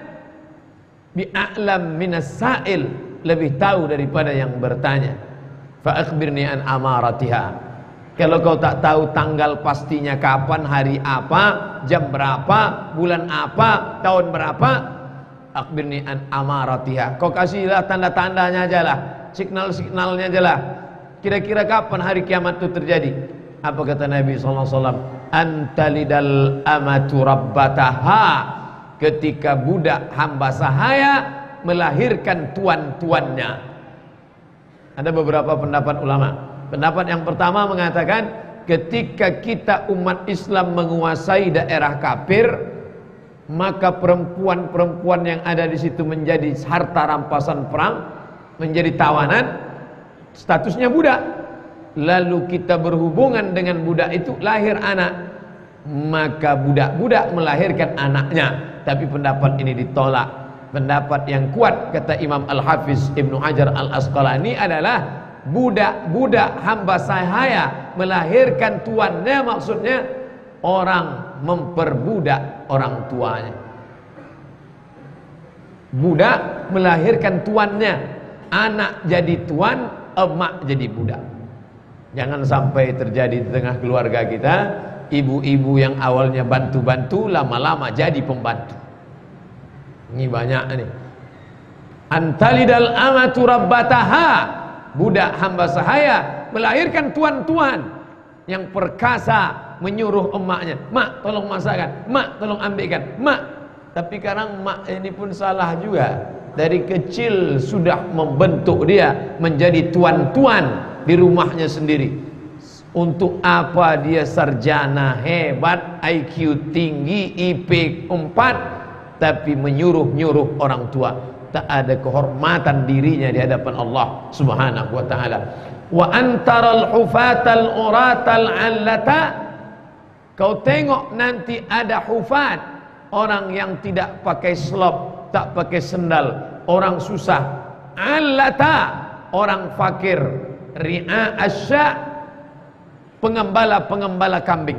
bi'a'lam minas sa'il, lebih tahu daripada yang bertanya. Fa akhbirni an amaratiha. Kalau kau tak tahu tanggal pastinya kapan, hari apa, jam berapa, bulan apa, tahun berapa, akhbirni an amaratiha. Kau kasihlah tanda-tandanya aja lah, signal-signalnya aja lah. Kira-kira kapan hari kiamat itu terjadi? Apa kata Nabi sallallahu alaihi wasallam? Antalidal amatu rabbataha. Ketika budak hamba sahaya melahirkan tuan-tuannya. Ada beberapa pendapat ulama. Pendapat yang pertama mengatakan ketika kita umat Islam menguasai daerah kafir, maka perempuan-perempuan yang ada di situ menjadi harta rampasan perang, menjadi tawanan, statusnya budak. Lalu kita berhubungan dengan budak itu, lahir anak, maka budak-budak melahirkan anaknya. Tapi pendapat ini ditolak. Pendapat yang kuat, kata Imam Al-Hafiz Ibnu Hajar Al-Asqalani, adalah budak-budak hamba sahaya melahirkan tuannya, maksudnya orang memperbudak orang tuanya. Budak melahirkan tuannya, anak jadi tuan, emak jadi budak. Jangan sampai terjadi di tengah keluarga kita, ibu-ibu yang awalnya bantu-bantu lama-lama jadi pembantu. Ini banyak nih. Antalidal amatu rabbataha, budak hamba sahaya melahirkan tuan-tuan yang perkasa, menyuruh emaknya, mak tolong masakkan, mak tolong ambilkan, mak. Tapi sekarang mak ini pun salah juga. Dari kecil sudah membentuk dia menjadi tuan-tuan di rumahnya sendiri. Untuk apa dia sarjana hebat, IQ tinggi, IP 4, tapi menyuruh-nyuruh orang tua? Tak ada kehormatan dirinya di hadapan Allah Subhanahu wa taala. Wa antaral hufatal uratal allata, kau tengok nanti ada hufat, orang yang tidak pakai slop, tak pakai sendal, orang susah. Allata, orang fakir. Ri'a asya, pengembala-pengembala kambing,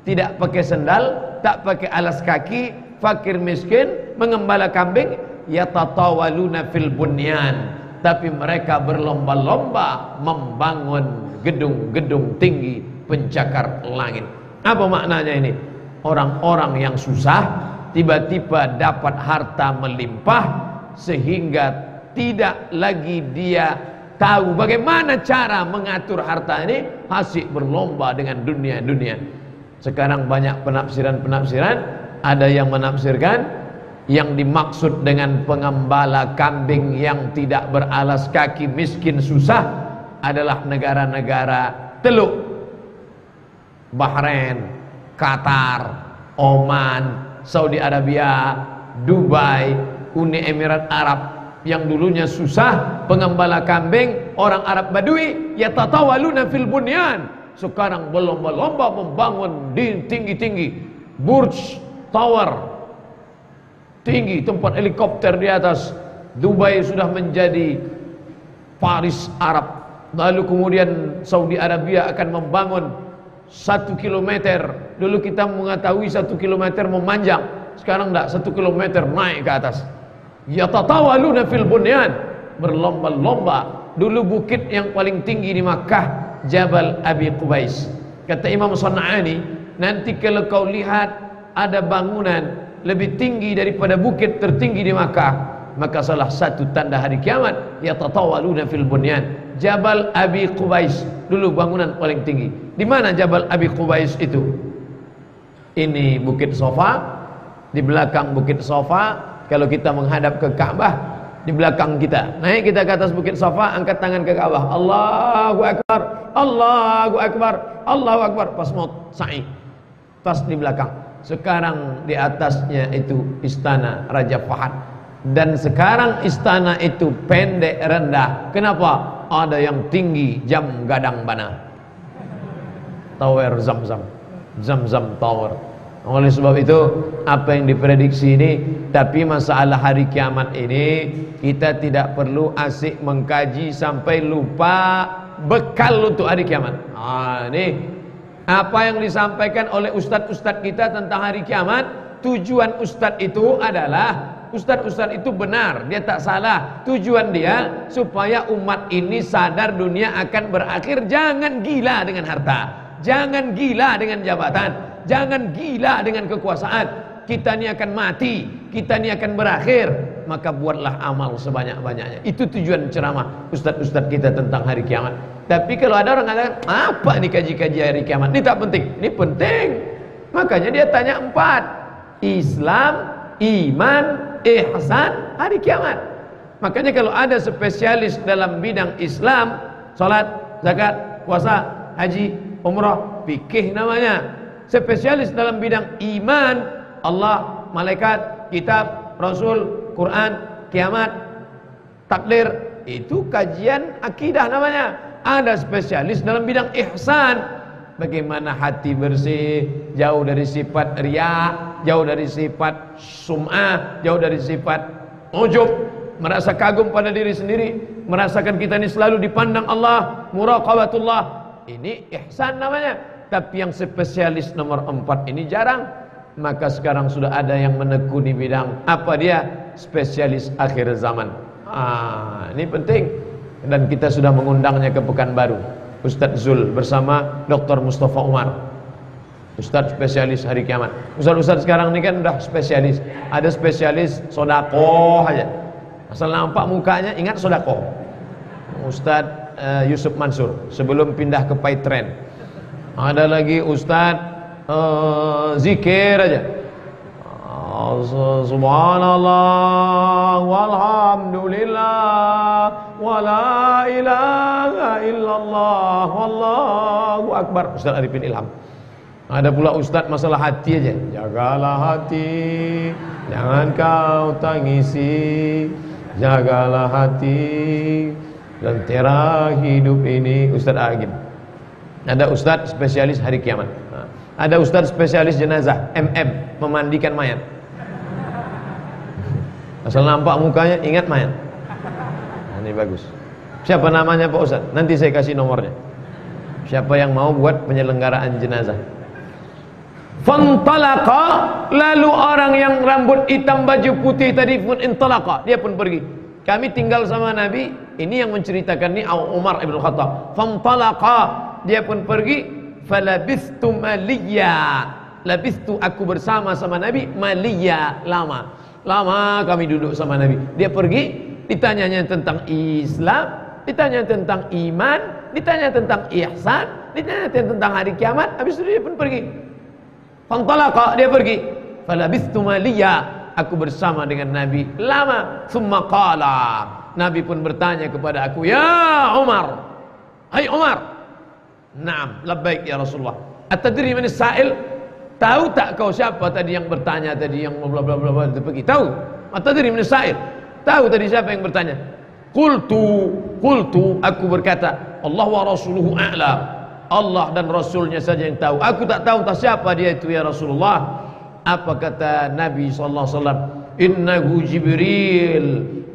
tidak pakai sendal, tak pakai alas kaki, fakir miskin, mengembala kambing. Yatatawaluna fil bunyan, tapi mereka berlomba-lomba membangun gedung-gedung tinggi pencakar langit. Apa maknanya ini? Orang-orang yang susah tiba-tiba dapat harta melimpah, sehingga tidak lagi dia tahu bagaimana cara mengatur harta ini, asyik berlomba dengan dunia-dunia. Sekarang banyak penafsiran-penafsiran, ada yang menafsirkan yang dimaksud dengan pengembala kambing yang tidak beralas kaki, miskin, susah adalah negara-negara Teluk, Bahrain, Qatar, Oman, Saudi Arabia, Dubai, Uni Emirat Arab, yang dulunya susah pengembala kambing, orang Arab Badui, yatatawaluna fil bunyan, sekarang berlomba-lomba membangun di tinggi-tinggi, Burj Tower tinggi, tempat helikopter di atas. Dubai sudah menjadi Paris Arab. Lalu kemudian Saudi Arabia akan membangun 1 kilometer. Dulu kita mengetahui 1 kilometer memanjang, sekarang enggak, 1 kilometer naik ke atas. Yatatawaluna fil bunyan, berlomba-lomba. Dulu bukit yang paling tinggi di Makkah Jabal Abi Qubais. Kata Imam San'ani, nanti kalau kau lihat ada bangunan lebih tinggi daripada bukit tertinggi di Makkah, maka salah satu tanda hari kiamat, yatatawaluna fil bunyan. Jabal Abi Qubais, dulu bangunan paling tinggi. Di mana Jabal Abi Qubais itu? Ini Bukit Sofa, di belakang Bukit Sofa, kalau kita menghadap ke Ka'bah, di belakang kita. Naik kita ke atas Bukit Safa, angkat tangan ke Ka'bah. Allahu Akbar, Allahu Akbar, Allahu Akbar. Pas mau sa'i, pas di belakang. Sekarang di atasnya itu istana Raja Fahad. Dan sekarang istana itu pendek rendah. Kenapa? Ada yang tinggi, jam gadang bana, Tower Zam-Zam, Zam-Zam Tower. Oleh sebab itu, apa yang diprediksi ini, tapi masalah hari kiamat ini, kita tidak perlu asik mengkaji sampai lupa bekal untuk hari kiamat. Ini apa yang disampaikan oleh ustadz-ustadz kita tentang hari kiamat. Tujuan ustadz itu adalah, ustadz-ustadz itu benar, dia tak salah. Tujuan dia supaya umat ini sadar dunia akan berakhir. Jangan gila dengan harta, jangan gila dengan jabatan, jangan gila dengan kekuasaan. Kita ini akan mati, kita ini akan berakhir. Maka buatlah amal sebanyak-banyaknya. Itu tujuan ceramah ustadz-ustadz kita tentang hari kiamat. Tapi kalau ada orang katakan, apa ini kaji-kaji hari kiamat? Ini tak penting. Ini penting. Makanya dia tanya 4. Islam, iman, ihsan, hari kiamat. Makanya kalau ada spesialis dalam bidang Islam, salat, zakat, puasa, haji, umrah, fikih namanya. Spesialis dalam bidang iman, Allah, malaikat, kitab, Rasul, Quran, kiamat, takdir, itu kajian akidah namanya. Ada spesialis dalam bidang ihsan, bagaimana hati bersih, jauh dari sifat riya, jauh dari sifat sum'ah, jauh dari sifat ujub, merasa kagum pada diri sendiri, merasakan kita ini selalu dipandang Allah, muraqabatullah. Ini ihsan namanya. Tapi yang spesialis nomor 4 ini jarang. Maka sekarang sudah ada yang menekuni bidang apa dia? Spesialis akhir zaman. Ini penting. Dan kita sudah mengundangnya ke Pekanbaru, Ustadz Zul bersama Dr. Mustafa Umar, Ustadz spesialis hari kiamat. Ustadz-ustadz sekarang ini kan udah spesialis. Ada spesialis sodakoh aja, asal nampak mukanya ingat sodakoh. Ustadz Yusuf Mansur sebelum pindah ke Paitren. Ada lagi Ustadz zikir aja, subhanallah walhamdulillah wala ilaha illallah wallahu akbar. Ustadz Arifin Ilham. Ada pula Ustadz masalah hati aja, jagalah hati, jangan kau tangisi, jagalah hati dan terah hidup ini. Ustadz Agim. Ada Ustadz spesialis hari kiamat. Ada Ustadz spesialis jenazah, memandikan mayat. Asal nampak mukanya ingat mayat. Ini bagus. Siapa namanya Pak Ustadz? Nanti saya kasih nomornya. Siapa yang mau buat penyelenggaraan jenazah. Fantalaqa, lalu orang yang rambut hitam baju putih tadi pun intalaqa, dia pun pergi. Kami tinggal sama Nabi. Ini yang menceritakan ini Umar ibn Khattab. Fantalaqa, dia pun pergi. Falabistu maliya, labistu aku bersama sama Nabi maliya, lama kami duduk sama Nabi. Dia pergi, ditanyanya tentang Islam, ditanya tentang iman, ditanya tentang ihsan, ditanya tentang hari kiamat. Habis itu dia pun pergi. Fantalaqa, dia pergi. Falabistu maliya, aku bersama dengan Nabi lama. Summa qala, Nabi pun bertanya kepada aku, ya Umar, hai Umar. Naam, labbaik ya Rasulullah. Atadri man as-sa'il? Tahu tak kau siapa tadi yang bertanya tadi, yang bla bla bla bla pergi? Tahu? Atadri man as-sa'il? Tahu tadi siapa yang bertanya? Qultu, aku berkata, Allah wa rasuluhu a'lam. Allah dan Rasulnya saja yang tahu. Aku tak tahu entah siapa dia itu ya Rasulullah. Apa kata Nabi sallallahu alaihi wasallam? Innahu Jibril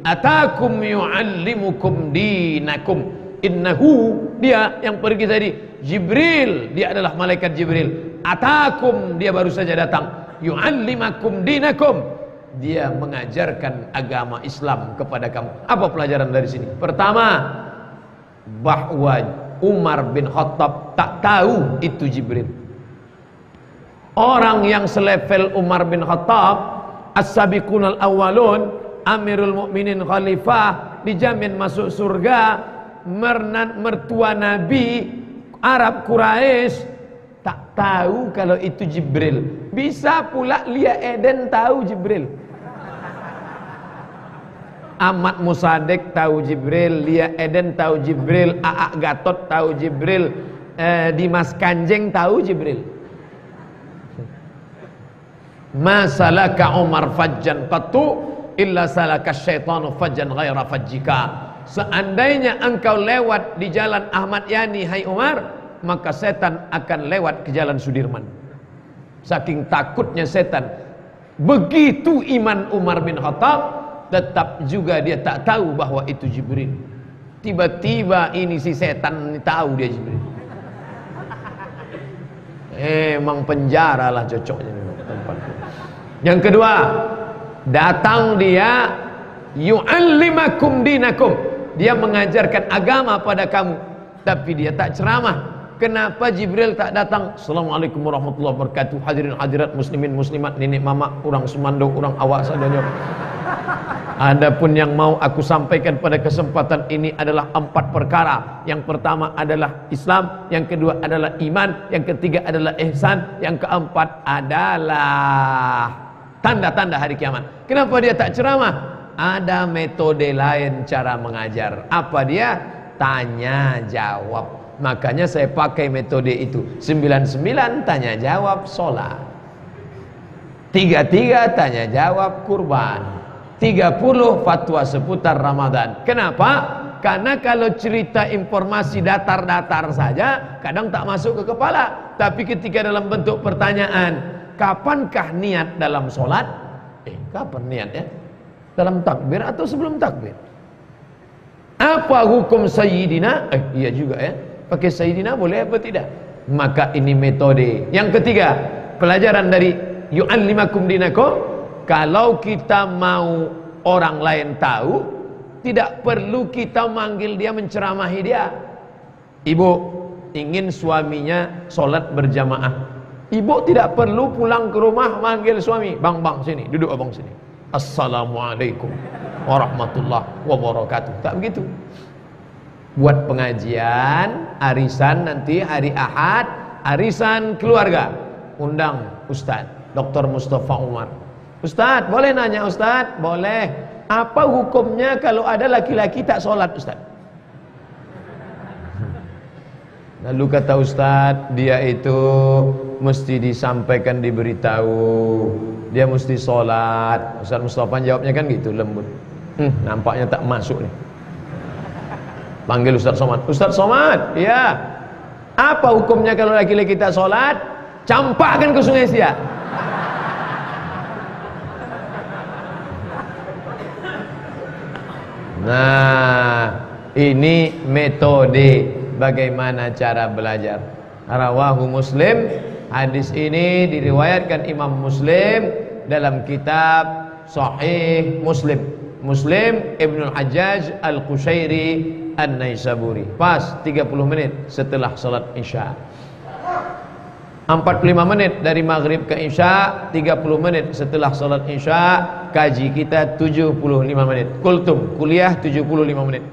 atakum yu'allimukum dinakum. Innahu, dia yang pergi tadi, Jibril, dia adalah malaikat Jibril. Atakum, dia baru saja datang. Yu'allimakum dinakum, dia mengajarkan agama Islam kepada kamu. Apa pelajaran dari sini? Pertama, bahwa Umar bin Khattab tak tahu itu Jibril. Orang yang selevel Umar bin Khattab, as-sabiqunal awwalun, Amirul Mukminin Khalifah, dijamin masuk surga, mertua Nabi, Arab Quraisy, tak tahu kalau itu Jibril. Bisa pula Lia Eden tahu Jibril, Ahmad Musaddiq tahu Jibril, Lia Eden tahu Jibril, Aa Gatot tahu Jibril, Dimas Kanjeng tahu Jibril. Ma salaka Umar fajjan qattu illa salaka syaitanu fajjan ghaira fajjika. Seandainya engkau lewat di jalan Ahmad Yani, hai Umar, maka setan akan lewat ke jalan Sudirman. Saking takutnya setan. Begitu iman Umar bin Khattab, tetap juga dia tak tahu bahwa itu Jibril. Tiba-tiba ini si setan tahu dia Jibril. Emang penjara lah cocoknya tempatku. Yang kedua, datang dia yu'allimakum dinakum, dia mengajarkan agama pada kamu, tapi dia tak ceramah. Kenapa Jibril tak datang? Assalamualaikum warahmatullahi wabarakatuh. Hadirin hadirat muslimin muslimat, nenek mama, orang Sumando, orang awak sadanya. Adapun yang mau aku sampaikan pada kesempatan ini adalah 4 perkara. Yang pertama adalah Islam, yang kedua adalah iman, yang ketiga adalah ihsan, yang keempat adalah tanda-tanda hari kiamat. Kenapa dia tak ceramah? Ada metode lain cara mengajar. Apa dia? Tanya jawab. Makanya saya pakai metode itu. 99 tanya jawab sholat, 33 tanya jawab kurban, 30 fatwa seputar Ramadan. Kenapa? Karena kalau cerita informasi datar-datar saja kadang tak masuk ke kepala. Tapi ketika dalam bentuk pertanyaan, kapankah niat dalam sholat? Kapan niatnya? Dalam takbir atau sebelum takbir? Apa hukum Sayyidina? Iya juga ya, pakai Sayyidina boleh apa tidak? Maka ini metode. Yang ketiga, pelajaran dari yu'allimakum dinakum. Kalau kita mau orang lain tahu, tidak perlu kita manggil dia, menceramahi dia. Ibu ingin suaminya sholat berjamaah, ibu tidak perlu pulang ke rumah manggil suami, bang sini, duduk abang sini, assalamualaikum warahmatullahi wabarakatuh. Tak begitu. Buat pengajian arisan nanti hari Ahad, arisan keluarga, undang Ustaz Dr. Mustafa Umar. Ustaz, boleh nanya Ustaz? Boleh. Apa hukumnya kalau ada laki-laki tak sholat Ustaz? Lalu kata Ustaz, dia itu mesti disampaikan, diberitahu, dia mesti sholat. Ustaz Mustafa jawabnya kan gitu, lembut. Nampaknya tak masuk nih. Panggil Ustaz Somad. Ustaz Somad, ya. Apa hukumnya kalau laki-laki tak sholat? Campakkan ke Sungai Siak. Nah, ini metode bagaimana cara belajar. Rawahu Muslim. Hadis ini diriwayatkan Imam Muslim dalam kitab Sahih Muslim. Muslim Ibnul Hajjaj Al-Qushairi An-Naisaburi. Pas 30 menit setelah salat Isya. 45 menit dari maghrib ke isya, 30 menit setelah salat isya. Kaji kita 75 menit. Kultum, kuliah 75 menit.